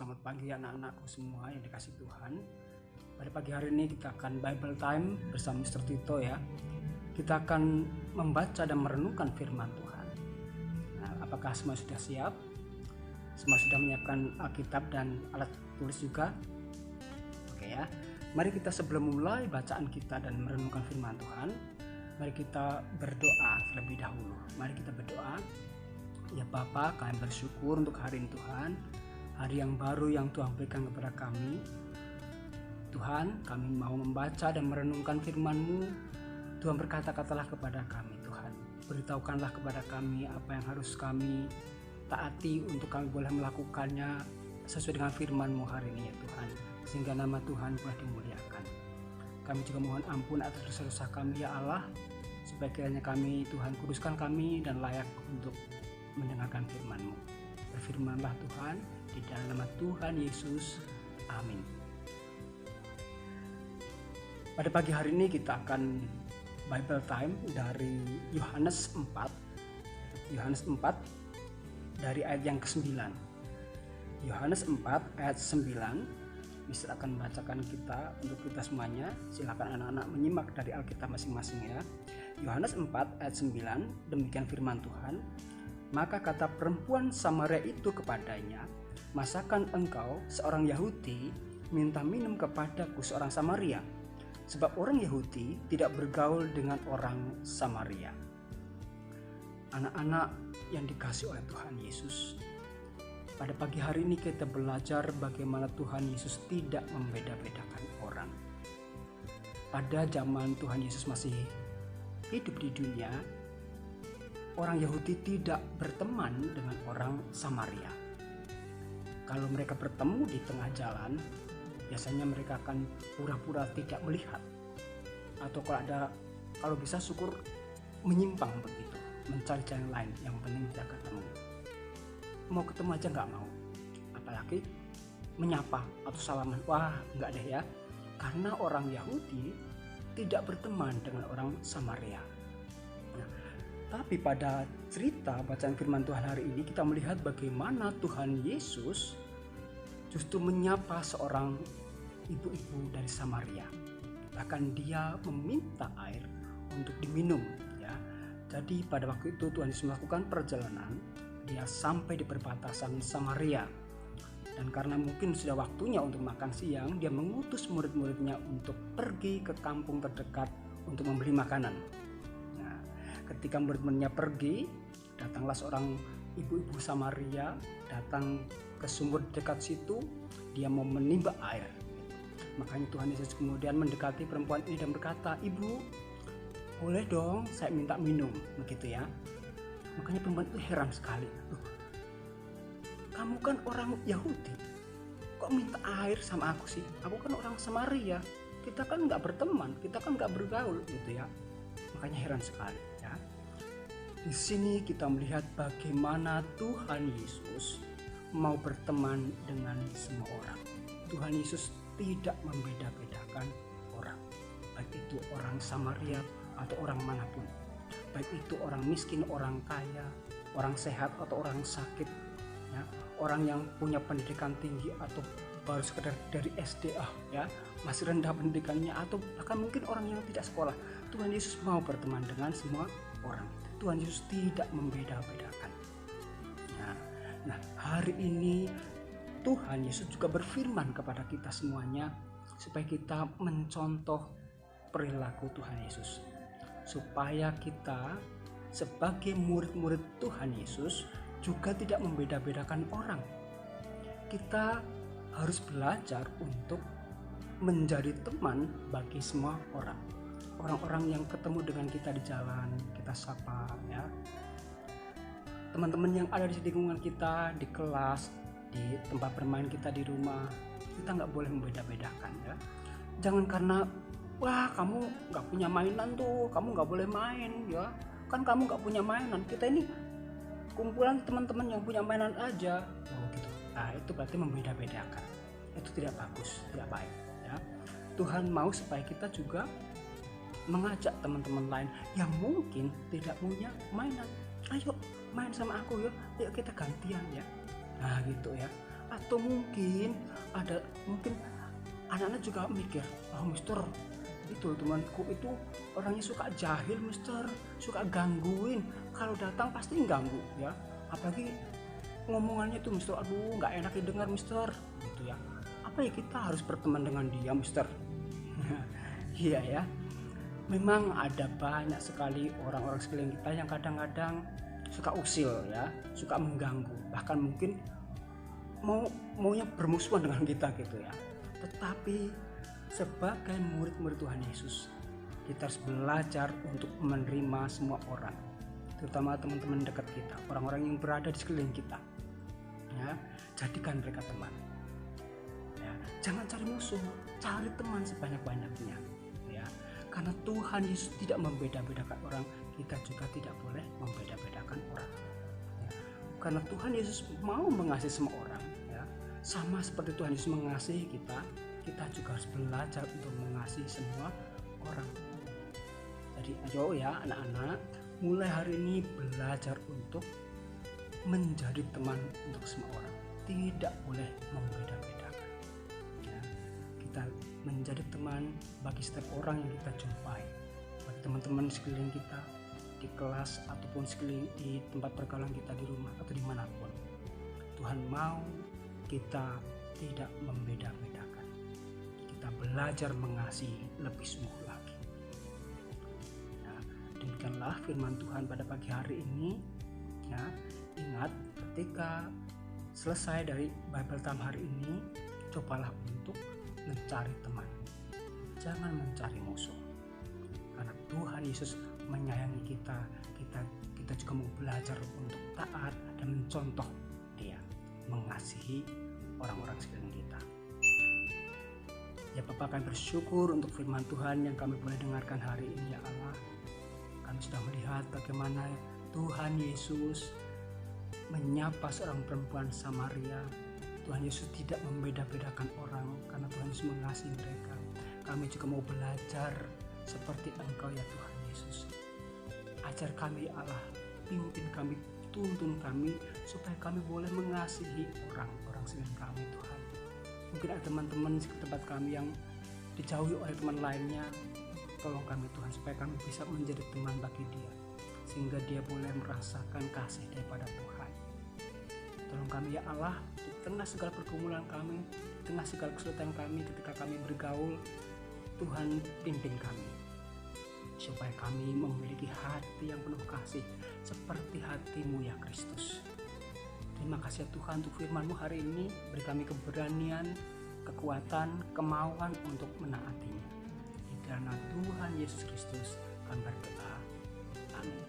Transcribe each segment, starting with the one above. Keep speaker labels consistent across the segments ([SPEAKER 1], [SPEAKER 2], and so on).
[SPEAKER 1] selamat pagi anak-anakku semua yang dikasih Tuhan. Pada pagi hari ini kita akan Bible Time bersama Mr. Tito ya. Kita akan membaca dan merenungkan firman Tuhan. Nah, apakah semua sudah siap? Semua sudah menyiapkan Alkitab dan alat tulis juga? Oke ya. Mari kita sebelum mulai bacaan kita dan merenungkan firman Tuhan, mari kita berdoa terlebih dahulu. Mari kita berdoa. Ya Bapa, kami bersyukur untuk hari ini Tuhan, hari yang baru yang Tuhan berikan kepada kami. Tuhan, kami mau membaca dan merenungkan firman-Mu. Tuhan berkata-katalah kepada kami Tuhan. Beritahukanlah kepada kami apa yang harus kami taati untuk kami boleh melakukannya sesuai dengan firman-Mu hari ini ya Tuhan. Sehingga nama Tuhan boleh dimuliakan. Kami juga mohon ampun atas dosa-dosa kami ya Allah. Supaya kiranya kami Tuhan kuduskan kami dan layak untuk mendengarkan firman-Mu. Berfirmanlah Tuhan di dalam nama Tuhan Yesus. Amin. Pada pagi hari ini kita akan Bible Time dari Yohanes 4. Yohanes 4 dari ayat yang ke-9. Yohanes 4 ayat 9. Mister akan membacakan kita untuk kita semuanya. Silakan anak-anak menyimak dari Alkitab masing-masing ya. Yohanes 4 ayat 9, demikian firman Tuhan. Maka kata perempuan Samaria itu kepadanya, masakan engkau seorang Yahudi minta minum kepadaku seorang Samaria? Sebab orang Yahudi tidak bergaul dengan orang Samaria. Anak-anak yang dikasih oleh Tuhan Yesus, pada pagi hari ini kita belajar bagaimana Tuhan Yesus tidak membeda-bedakan orang. Pada zaman Tuhan Yesus masih hidup di dunia, orang Yahudi tidak berteman dengan orang Samaria. Kalau mereka bertemu di tengah jalan, biasanya mereka akan pura-pura tidak melihat. Atau kalau bisa syukur menyimpang begitu, mencari jalan lain, yang penting tidak ketemu. Mau ketemu aja nggak mau. Apalagi menyapa atau salaman, wah nggak deh ya. Karena orang Yahudi tidak berteman dengan orang Samaria. Tapi pada cerita bacaan firman Tuhan hari ini kita melihat bagaimana Tuhan Yesus justru menyapa seorang ibu-ibu dari Samaria. Bahkan dia meminta air untuk diminum ya. Jadi pada waktu itu Tuhan Yesus melakukan perjalanan, dia sampai di perbatasan Samaria. Dan karena mungkin sudah waktunya untuk makan siang, dia mengutus murid-muridnya untuk pergi ke kampung terdekat untuk membeli makanan. Ketika murid-muridnya pergi, datanglah seorang ibu-ibu Samaria datang ke sumur dekat situ. Dia mau menimba air. Makanya Tuhan Yesus kemudian mendekati perempuan ini dan berkata, "Ibu, boleh dong saya minta minum," begitu ya. Makanya perempuan itu heran sekali. Loh, kamu kan orang Yahudi, kok minta air sama aku sih? Aku kan orang Samaria. Kita kan nggak berteman, kita kan nggak bergaul gitu ya. Makanya heran sekali ya. Di sini kita melihat bagaimana Tuhan Yesus mau berteman dengan semua orang. Tuhan Yesus tidak membeda-bedakan orang, baik itu orang Samaria atau orang manapun, baik itu orang miskin, orang kaya, orang sehat atau orang sakit ya, orang yang punya pendidikan tinggi atau baru sekedar dari SD ya, masih rendah pendidikannya, atau bahkan mungkin orang yang tidak sekolah. Tuhan Yesus mau berteman dengan semua orang. Tuhan Yesus tidak membeda-bedakan. Nah, hari ini Tuhan Yesus juga berfirman kepada kita semuanya supaya kita mencontoh perilaku Tuhan Yesus. Supaya kita sebagai murid-murid Tuhan Yesus juga tidak membeda-bedakan orang. Kita harus belajar untuk menjadi teman bagi semua orang. Orang-orang yang ketemu dengan kita di jalan, kita sapa ya. Teman-teman yang ada di lingkungan kita, di kelas, di tempat bermain kita di rumah, kita nggak boleh membeda-bedakan ya. Jangan karena, wah kamu nggak punya mainan tuh, kamu nggak boleh main ya. Kan kamu nggak punya mainan, kita ini kumpulan teman-teman yang punya mainan aja. Oh gitu. Nah itu berarti membeda-bedakan. Itu tidak bagus, tidak baik ya. Tuhan mau supaya kita juga mengajak teman-teman lain yang mungkin tidak punya mainan. Ayo main sama aku ya, yuk kita gantian ya. Nah gitu ya. Atau mungkin anak-anak juga mikir, oh mister, itu temanku itu orangnya suka jahil mister, suka gangguin, kalau datang pasti ganggu ya, apalagi ngomongannya tuh mister, aduh nggak enak didengar mister gitu ya. Apa ya kita harus berteman dengan dia mister? Iya ya, memang ada banyak sekali orang-orang sekeliling kita yang kadang-kadang suka usil ya, suka mengganggu, bahkan mungkin maunya bermusuhan dengan kita gitu ya. Tetapi sebagai murid-murid Tuhan Yesus, kita harus belajar untuk menerima semua orang, terutama teman-teman dekat kita, orang-orang yang berada di sekeliling kita ya. Jadikan mereka teman ya. Jangan cari musuh, cari teman sebanyak-banyaknya ya. Karena Tuhan Yesus tidak membeda-bedakan orang, kita juga tidak boleh membeda-bedakan orang ya. Karena Tuhan Yesus mau mengasihi semua orang ya. Sama seperti Tuhan Yesus mengasihi kita, kita juga harus belajar untuk mengasihi semua orang. Jadi ayo ya anak-anak, mulai hari ini belajar untuk menjadi teman untuk semua orang, tidak boleh membeda-bedakan ya. Kita menjadi teman bagi setiap orang yang kita jumpai, bagi teman-teman sekeliling kita di kelas ataupun sekeliling di tempat pergaulan kita, di rumah atau dimanapun. Tuhan mau kita tidak membeda-bedakan, kita belajar mengasihi lebih sungguh lagi. Nah, demikianlah firman Tuhan pada pagi hari ini ya. Ingat, ketika selesai dari Bible Time hari ini, cobalah untuk mencari teman, jangan mencari musuh. Karena Tuhan Yesus menyayangi kita, kita juga mau belajar untuk taat dan mencontoh Dia, mengasihi orang-orang sekeliling kita. Ya Bapak, kami bersyukur untuk firman Tuhan yang kami boleh dengarkan hari ini ya Allah. Kami sudah melihat bagaimana Tuhan Yesus menyapa seorang perempuan Samaria. Tuhan Yesus tidak membeda-bedakan orang karena Tuhan Yesus mengasihi mereka. Kami juga mau belajar seperti Engkau ya Tuhan Yesus. Ajar kami Allah, pimpin kami, tuntun kami supaya kami boleh mengasihi orang-orang sekeliling kami Tuhan. Mungkin ada teman-teman di tempat kami yang dijauhi oleh teman lainnya, tolong kami Tuhan supaya kami bisa menjadi teman bagi dia, sehingga dia boleh merasakan kasih daripada Tuhan. Tolong kami ya Allah, di tengah segala pergumulan kami, di tengah segala kesulitan kami ketika kami bergaul, Tuhan pimpin kami supaya kami memiliki hati yang penuh kasih seperti hati-Mu ya Kristus. Terima kasih ya Tuhan untuk firman-Mu hari ini, beri kami keberanian, kekuatan, kemauan untuk menaatinya. Di dalam Tuhan Yesus Kristus kami berdoa. Amin.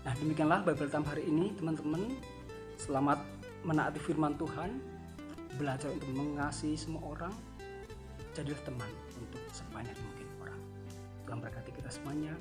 [SPEAKER 1] Nah, demikianlah Bible Time hari ini teman-teman. Selamat menaati firman Tuhan, belajar untuk mengasihi semua orang, jadilah teman untuk sebanyak mungkin orang. Tuhan berkati kita semuanya.